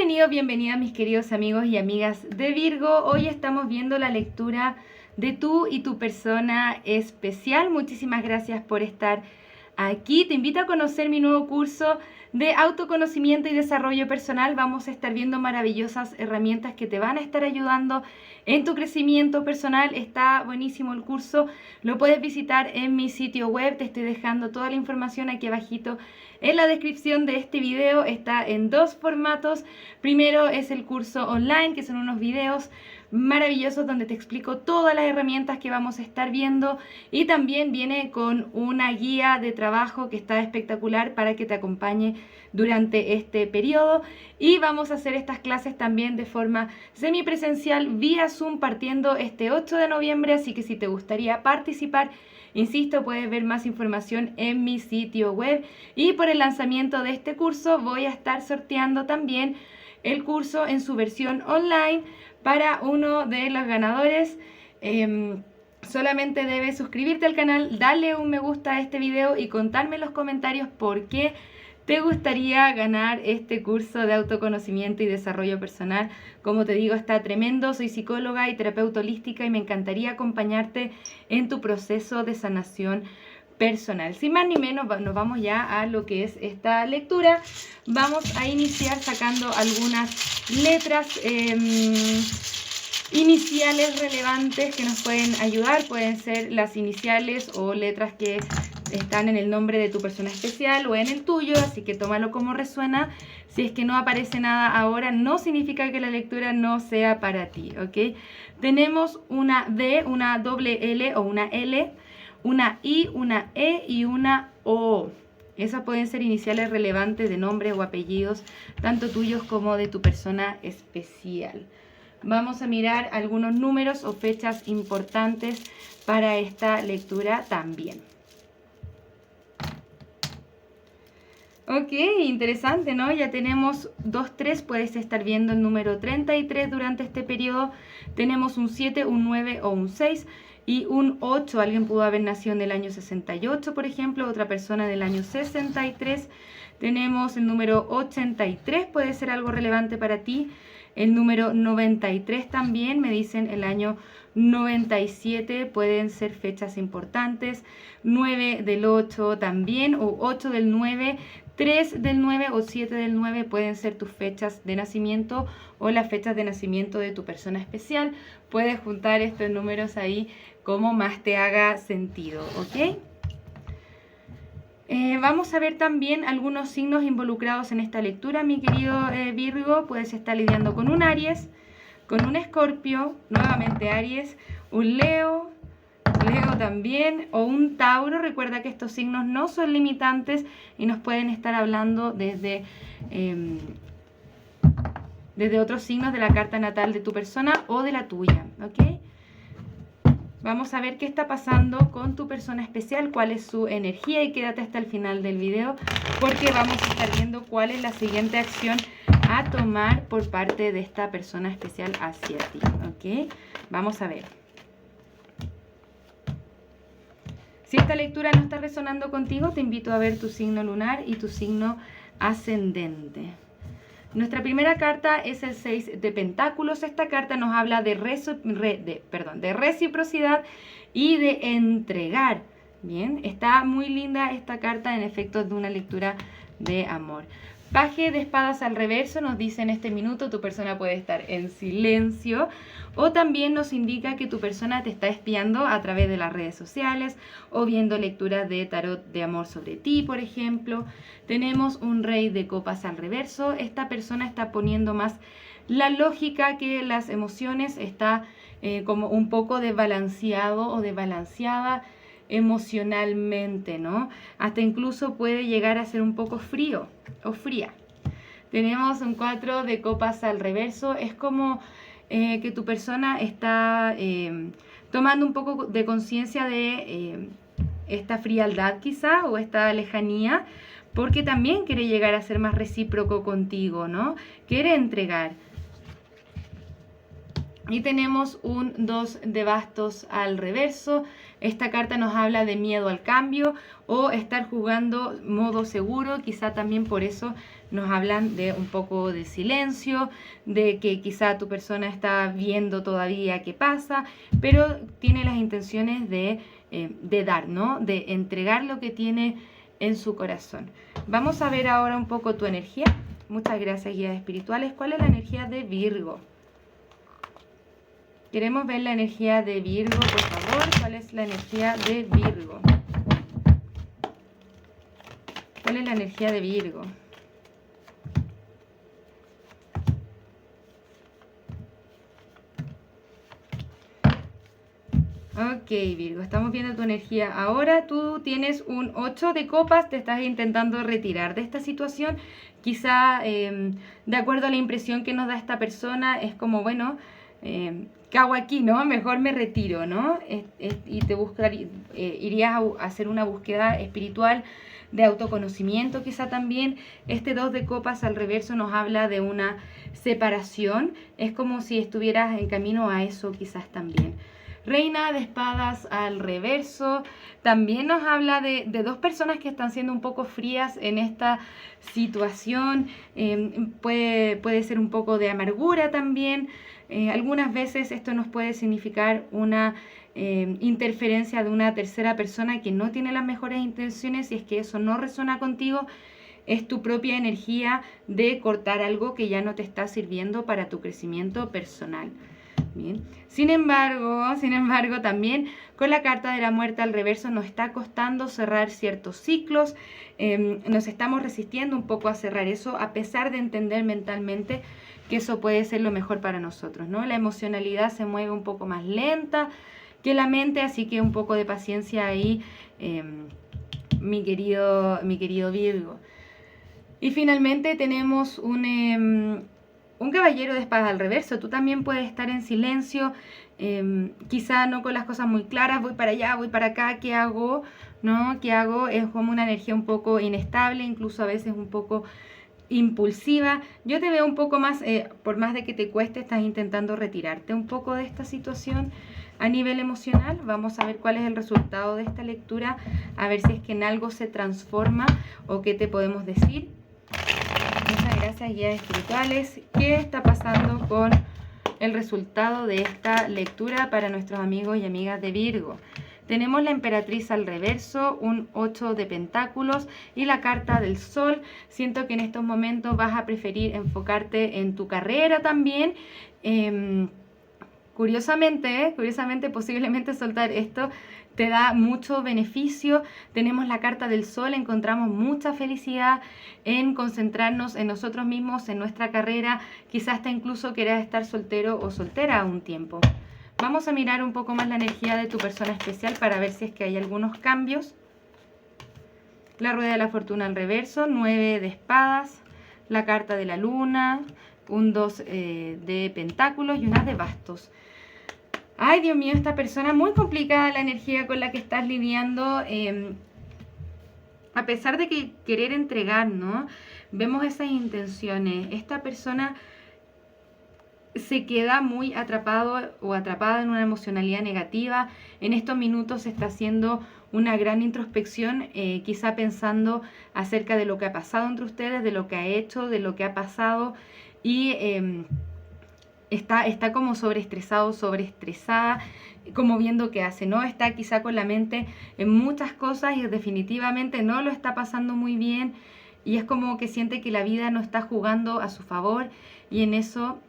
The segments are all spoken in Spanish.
Bienvenidos, bienvenidas mis queridos amigos y amigas de Virgo. Hoy estamos viendo la lectura de tú y tu persona especial. Muchísimas gracias por estar aquí. Te invito a conocer mi nuevo curso de autoconocimiento y desarrollo personal. Vamos a estar viendo maravillosas herramientas que te van a estar ayudando en tu crecimiento personal. Está buenísimo el curso. Lo puedes visitar en mi sitio web. Te estoy dejando toda la información aquí abajito en la descripción de este video. Está en dos formatos. Primero es el curso online, que son unos videos maravillosos donde te explico todas las herramientas que vamos a estar viendo, y también viene con una guía de trabajo que está espectacular para que te acompañe durante este periodo. Y vamos a hacer estas clases también de forma semipresencial vía Zoom partiendo este 8 de noviembre, así que si te gustaría participar, insisto, puedes ver más información en mi sitio web. Y por el lanzamiento de este curso voy a estar sorteando también el curso en su versión online para uno de los ganadores. Solamente debes suscribirte al canal, darle un me gusta a este video y contarme en los comentarios por qué te gustaría ganar este curso de autoconocimiento y desarrollo personal. Como te digo, está tremendo. Soy psicóloga y terapeuta holística y me encantaría acompañarte en tu proceso de sanación personal. Sin más ni menos, nos vamos ya a lo que es esta lectura. Vamos a iniciar sacando algunas letras iniciales relevantes que nos pueden ayudar. Pueden ser las iniciales o letras que están en el nombre de tu persona especial o en el tuyo, así que tómalo como resuena. Si es que no aparece nada ahora, no significa que la lectura no sea para ti, ¿ok? Tenemos una D, una doble L o una L, una I, una E y una O. Esas pueden ser iniciales relevantes de nombres o apellidos, tanto tuyos como de tu persona especial. Vamos a mirar algunos números o fechas importantes para esta lectura también. Ok, interesante, ¿no? Ya tenemos 2, 3, puedes estar viendo el número 33 durante este periodo. Tenemos un 7, un 9 o un 6 y un 8. Alguien pudo haber nacido en el año 68, por ejemplo, otra persona en el año 63. Tenemos el número 83, puede ser algo relevante para ti. El número 93 también, me dicen el año 97, pueden ser fechas importantes. 9 del 8 también, o 8 del 9, 3 del 9 o 7 del 9 pueden ser tus fechas de nacimiento o las fechas de nacimiento de tu persona especial. Puedes juntar estos números ahí como más te haga sentido, ¿ok? Vamos a ver también algunos signos involucrados en esta lectura, mi querido Virgo. Puedes estar lidiando con un Aries, con un Escorpio, nuevamente Aries, un Leo también, o un Tauro. Recuerda que estos signos no son limitantes y nos pueden estar hablando desde otros signos de la carta natal de tu persona o de la tuya, ¿ok? Vamos a ver qué está pasando con tu persona especial, cuál es su energía, y quédate hasta el final del video porque vamos a estar viendo cuál es la siguiente acción a tomar por parte de esta persona especial hacia ti, ¿ok? Vamos a ver. Si esta lectura no está resonando contigo, te invito a ver tu signo lunar y tu signo ascendente. Nuestra primera carta es el 6 de Pentáculos. Esta carta nos habla de reciprocidad y de entregar. Bien, está muy linda esta carta, en efecto, de una lectura de amor. Paje de espadas al reverso nos dice: en este minuto tu persona puede estar en silencio, o también nos indica que tu persona te está espiando a través de las redes sociales o viendo lecturas de tarot de amor sobre ti, por ejemplo. Tenemos un rey de copas al reverso. Esta persona está poniendo más la lógica que las emociones, está como un poco desbalanceado o desbalanceada emocionalmente, ¿no? Hasta incluso puede llegar a ser un poco frío o fría. Tenemos un 4 de copas al reverso. Es como que tu persona está tomando un poco de conciencia de esta frialdad quizá, o esta lejanía, porque también quiere llegar a ser más recíproco contigo, ¿no? Quiere entregar. Y tenemos un 2 de bastos al reverso. Esta carta nos habla de miedo al cambio o estar jugando modo seguro. Quizá también por eso nos hablan de un poco de silencio, de que quizá tu persona está viendo todavía qué pasa, pero tiene las intenciones de dar, ¿no? De entregar lo que tiene en su corazón. Vamos a ver ahora un poco tu energía. Muchas gracias, guías espirituales. ¿Cuál es la energía de Virgo? Queremos ver la energía de Virgo, por favor. ¿Cuál es la energía de Virgo? ¿Cuál es la energía de Virgo? Ok, Virgo, estamos viendo tu energía. Ahora tú tienes un 8 de copas, te estás intentando retirar de esta situación. Quizá, de acuerdo a la impresión que nos da esta persona, es como, bueno, ¿qué hago aquí, no? Mejor me retiro, ¿no? Y te irías a hacer una búsqueda espiritual de autoconocimiento, quizá también. Este 2 de copas al reverso nos habla de una separación. Es como si estuvieras en camino a eso, quizás también. Reina de espadas al reverso, también nos habla de dos personas que están siendo un poco frías en esta situación. Puede ser un poco de amargura también. Algunas veces esto nos puede significar una interferencia de una tercera persona que no tiene las mejores intenciones. Si es que eso no resuena contigo, es tu propia energía de cortar algo que ya no te está sirviendo para tu crecimiento personal. Bien. Sin embargo, también con la carta de la muerte al reverso nos está costando cerrar ciertos ciclos, nos estamos resistiendo un poco a cerrar eso, a pesar de entender mentalmente que eso puede ser lo mejor para nosotros, ¿no? La emocionalidad se mueve un poco más lenta que la mente, así que un poco de paciencia ahí, mi querido Virgo. Y finalmente tenemos un caballero de espadas al reverso. Tú también puedes estar en silencio, quizá no con las cosas muy claras, voy para allá, voy para acá, ¿qué hago? ¿No? ¿Qué hago? Es como una energía un poco inestable, incluso a veces un poco impulsiva. Yo te veo un poco más, por más de que te cueste, estás intentando retirarte un poco de esta situación a nivel emocional. Vamos a ver cuál es el resultado de esta lectura, a ver si es que en algo se transforma o qué te podemos decir. Muchas gracias, guías espirituales. ¿Qué está pasando con el resultado de esta lectura para nuestros amigos y amigas de Virgo? Tenemos la emperatriz al reverso, un 8 de pentáculos y la carta del sol. Siento que en estos momentos vas a preferir enfocarte en tu carrera también. Curiosamente, posiblemente soltar esto te da mucho beneficio. Tenemos la carta del sol, encontramos mucha felicidad en concentrarnos en nosotros mismos, en nuestra carrera. Quizás hasta incluso quieras estar soltero o soltera un tiempo. Vamos a mirar un poco más la energía de tu persona especial para ver si es que hay algunos cambios. La rueda de la fortuna al reverso, 9 de espadas, la carta de la luna, un 2 de pentáculos y una de bastos. Ay, Dios mío, esta persona, muy complicada la energía con la que estás lidiando. A pesar de que querer entregar, ¿no? Vemos esas intenciones. Esta persona se queda muy atrapado o atrapada en una emocionalidad negativa. En estos minutos está haciendo una gran introspección, quizá pensando acerca de lo que ha pasado entre ustedes, de lo que ha hecho, de lo que ha pasado, y está como sobreestresado, sobreestresada, como viendo qué hace, ¿no? Está quizá con la mente en muchas cosas y definitivamente no lo está pasando muy bien, y es como que siente que la vida no está jugando a su favor, y en eso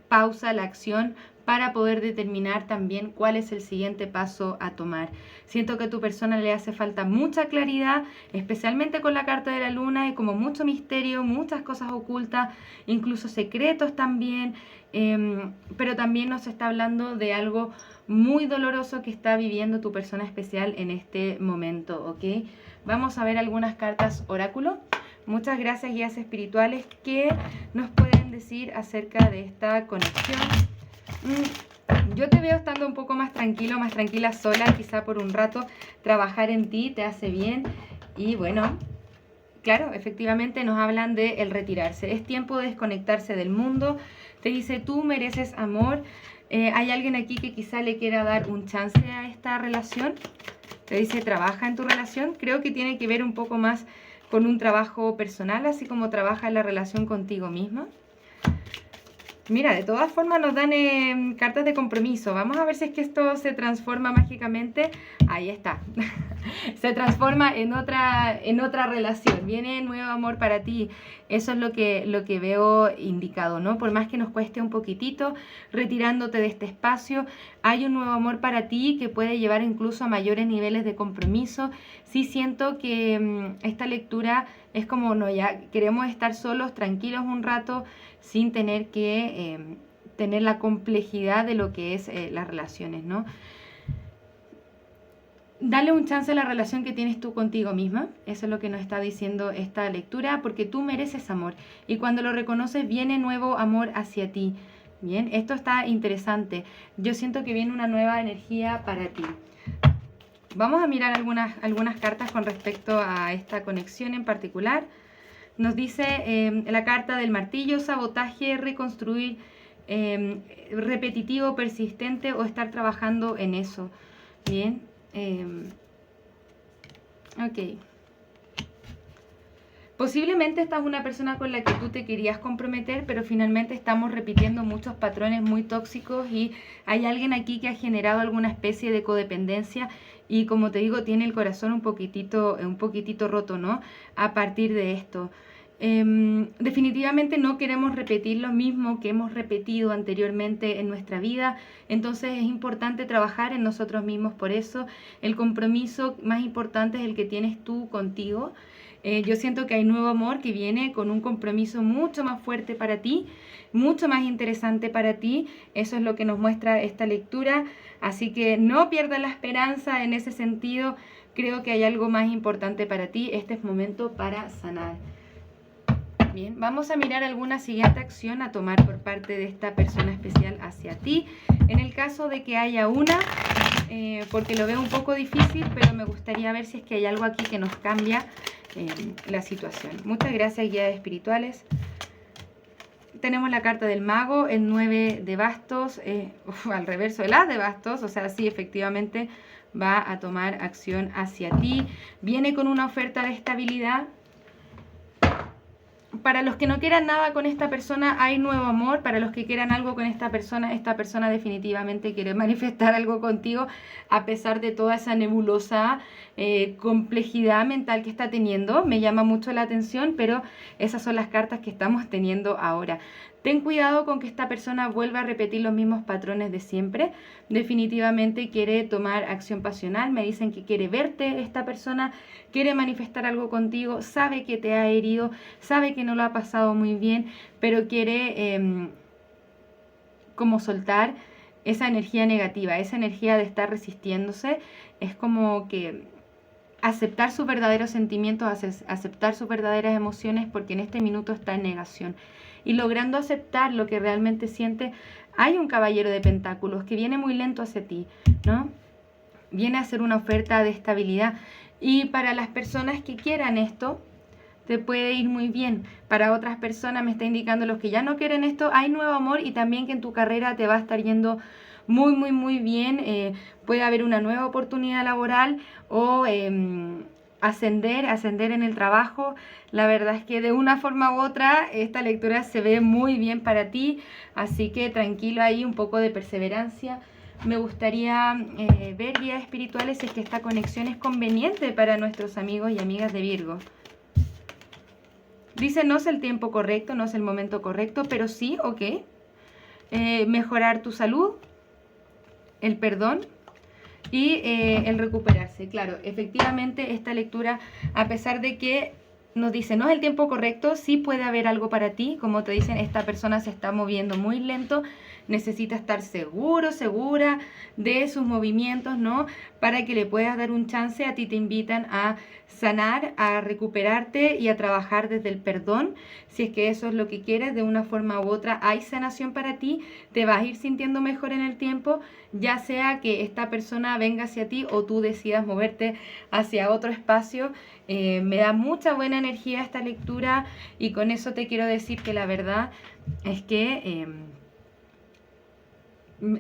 pausa la acción para poder determinar también cuál es el siguiente paso a tomar. Siento que a tu persona le hace falta mucha claridad, especialmente con la carta de la luna, y como mucho misterio, muchas cosas ocultas, incluso secretos también, pero también nos está hablando de algo muy doloroso que está viviendo tu persona especial en este momento, ¿ok? Vamos a ver algunas cartas oráculo. Muchas gracias, guías espirituales, que nos pueden decir acerca de esta conexión. Yo te veo estando un poco más tranquilo, más tranquila sola, quizá por un rato trabajar en ti te hace bien. Y bueno, claro, efectivamente nos hablan de el retirarse. Es tiempo de desconectarse del mundo. Te dice, tú mereces amor. Hay alguien aquí que quizá le quiera dar un chance a esta relación. Te dice, trabaja en tu relación. Creo que tiene que ver un poco más con un trabajo personal, así como trabaja en la relación contigo misma. Mira, de todas formas nos dan cartas de compromiso. Vamos a ver si es que esto se transforma mágicamente. Ahí está. Se transforma en otra relación. Viene nuevo amor para ti. Eso es lo que veo indicado, ¿no? Por más que nos cueste un poquitito, retirándote de este espacio, hay un nuevo amor para ti que puede llevar incluso a mayores niveles de compromiso. Sí siento que esta lectura es como, no, ya queremos estar solos, tranquilos un rato, sin tener que tener la complejidad de lo que es las relaciones, ¿no? Dale un chance a la relación que tienes tú contigo misma. Eso es lo que nos está diciendo esta lectura, porque tú mereces amor. Y cuando lo reconoces, viene nuevo amor hacia ti. Bien, esto está interesante. Yo siento que viene una nueva energía para ti. Vamos a mirar algunas cartas con respecto a esta conexión en particular. Nos dice la carta del martillo, sabotaje, reconstruir, repetitivo, persistente o estar trabajando en eso. Bien. Ok. Posiblemente esta es una persona con la que tú te querías comprometer, pero finalmente estamos repitiendo muchos patrones muy tóxicos y hay alguien aquí que ha generado alguna especie de codependencia y, como te digo, tiene el corazón un poquitito roto, ¿no? A partir de esto. Definitivamente no queremos repetir lo mismo que hemos repetido anteriormente en nuestra vida, entonces es importante trabajar en nosotros mismos. Por eso el compromiso más importante es el que tienes tú contigo. Yo siento que hay nuevo amor que viene con un compromiso mucho más fuerte para ti, mucho más interesante para ti. Eso es lo que nos muestra esta lectura, así que no pierdas la esperanza en ese sentido. Creo que hay algo más importante para ti. Este es momento para sanar. Bien, vamos a mirar alguna siguiente acción a tomar por parte de esta persona especial hacia ti. En el caso de que haya una, porque lo veo un poco difícil, pero me gustaría ver si es que hay algo aquí que nos cambia la situación. Muchas gracias, guías espirituales. Tenemos la carta del mago, el 9 de bastos, al reverso de las de bastos, o sea, sí, efectivamente va a tomar acción hacia ti. Viene con una oferta de estabilidad. Para los que no quieran nada con esta persona, hay nuevo amor. Para los que quieran algo con esta persona definitivamente quiere manifestar algo contigo, a pesar de toda esa nebulosa complejidad mental que está teniendo. Me llama mucho la atención, pero esas son las cartas que estamos teniendo ahora. Ten cuidado con que esta persona vuelva a repetir los mismos patrones de siempre. Definitivamente quiere tomar acción pasional. Me dicen que quiere verte esta persona, quiere manifestar algo contigo, sabe que te ha herido, sabe que no lo ha pasado muy bien, pero quiere como soltar esa energía negativa, esa energía de estar resistiéndose. Es como que aceptar sus verdaderos sentimientos, aceptar sus verdaderas emociones, porque en este minuto está en negación. Y logrando aceptar lo que realmente siente, hay un caballero de pentáculos que viene muy lento hacia ti, ¿no? Viene a hacer una oferta de estabilidad. Y para las personas que quieran esto, te puede ir muy bien. Para otras personas, me está indicando los que ya no quieren esto, hay nuevo amor y también que en tu carrera te va a estar yendo muy, muy, muy bien. Puede haber una nueva oportunidad laboral o ascender en el trabajo. La verdad es que de una forma u otra esta lectura se ve muy bien para ti, así que tranquilo ahí, un poco de perseverancia. Me gustaría ver, guías espirituales, si es que esta conexión es conveniente para nuestros amigos y amigas de Virgo. Dice, no es el tiempo correcto, no es el momento correcto, pero sí, ok. Mejorar tu salud, el perdón y el recuperarse. Claro, efectivamente esta lectura, a pesar de que nos dice no es el tiempo correcto, sí puede haber algo para ti. Como te dicen, esta persona se está moviendo muy lento, necesita estar seguro, segura de sus movimientos, ¿no? Para que le puedas dar un chance. A ti te invitan a sanar, a recuperarte y a trabajar desde el perdón. Si es que eso es lo que quieres, de una forma u otra hay sanación para ti, te vas a ir sintiendo mejor en el tiempo, ya sea que esta persona venga hacia ti o tú decidas moverte hacia otro espacio. Me da mucha buena energía esta lectura y con eso te quiero decir que la verdad es que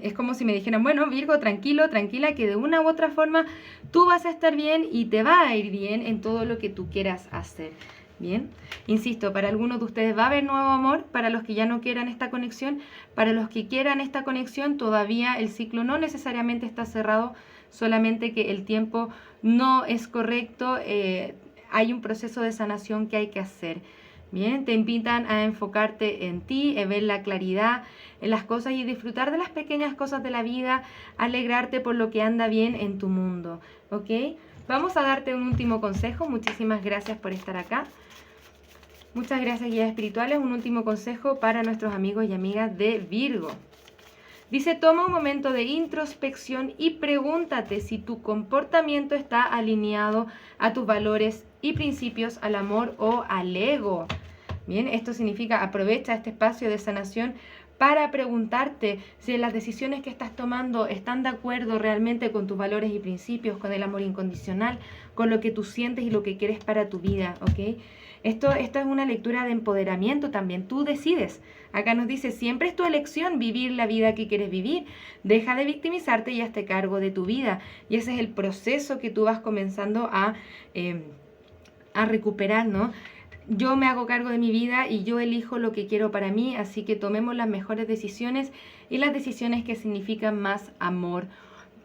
es como si me dijeran, bueno, Virgo, tranquilo, tranquila, que de una u otra forma tú vas a estar bien y te va a ir bien en todo lo que tú quieras hacer. Bien, insisto, para algunos de ustedes va a haber nuevo amor, para los que ya no quieran esta conexión, para los que quieran esta conexión, todavía el ciclo no necesariamente está cerrado, solamente que el tiempo no es correcto, hay un proceso de sanación que hay que hacer. Bien, te invitan a enfocarte en ti, en ver la claridad en las cosas y disfrutar de las pequeñas cosas de la vida, alegrarte por lo que anda bien en tu mundo, ¿ok? Vamos a darte un último consejo. Muchísimas gracias por estar acá. Muchas gracias, guías espirituales. Un último consejo para nuestros amigos y amigas de Virgo. Dice, toma un momento de introspección y pregúntate si tu comportamiento está alineado a tus valores y principios, al amor o al ego. Bien, esto significa aprovecha este espacio de sanación para preguntarte si las decisiones que estás tomando están de acuerdo realmente con tus valores y principios, con el amor incondicional, con lo que tú sientes y lo que quieres para tu vida, ¿ok? Esta es una lectura de empoderamiento también. Tú decides. Acá nos dice, siempre es tu elección vivir la vida que quieres vivir. Deja de victimizarte y hazte cargo de tu vida. Y ese es el proceso que tú vas comenzando a recuperar, ¿no? Yo me hago cargo de mi vida y yo elijo lo que quiero para mí, así que tomemos las mejores decisiones y las decisiones que significan más amor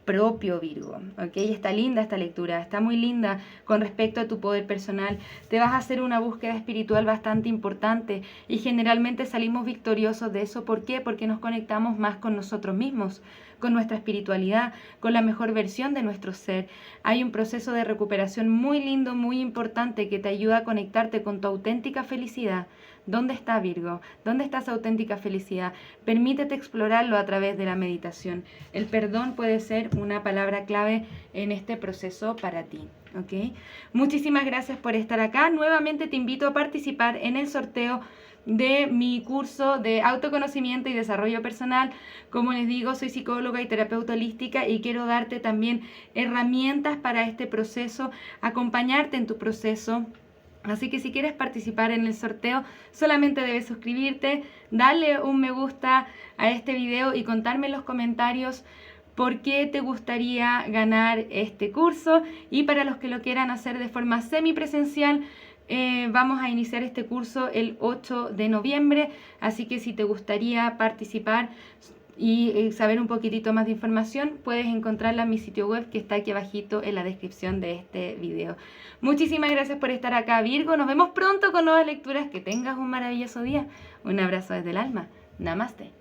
propio, Virgo, ¿ok? Está linda esta lectura, está muy linda con respecto a tu poder personal. Te vas a hacer una búsqueda espiritual bastante importante y generalmente salimos victoriosos de eso. ¿Por qué? Porque nos conectamos más con nosotros mismos, con nuestra espiritualidad, con la mejor versión de nuestro ser. Hay un proceso de recuperación muy lindo, muy importante que te ayuda a conectarte con tu auténtica felicidad. ¿Dónde está, Virgo? ¿Dónde está esa auténtica felicidad? Permítete explorarlo a través de la meditación. El perdón puede ser una palabra clave en este proceso para ti, ¿ok? Muchísimas gracias por estar acá. Nuevamente te invito a participar en el sorteo de mi curso de autoconocimiento y desarrollo personal. Como les digo, soy psicóloga y terapeuta holística y quiero darte también herramientas para este proceso, acompañarte en tu proceso. Así que si quieres participar en el sorteo, solamente debes suscribirte, darle un me gusta a este video y contarme en los comentarios por qué te gustaría ganar este curso. Y para los que lo quieran hacer de forma semipresencial, vamos a iniciar este curso el 8 de noviembre. Así que si te gustaría participar y saber un poquitito más de información, puedes encontrarla en mi sitio web que está aquí abajito en la descripción de este video. Muchísimas gracias por estar acá, Virgo. Nos vemos pronto con nuevas lecturas. Que tengas un maravilloso día. Un abrazo desde el alma. Namaste.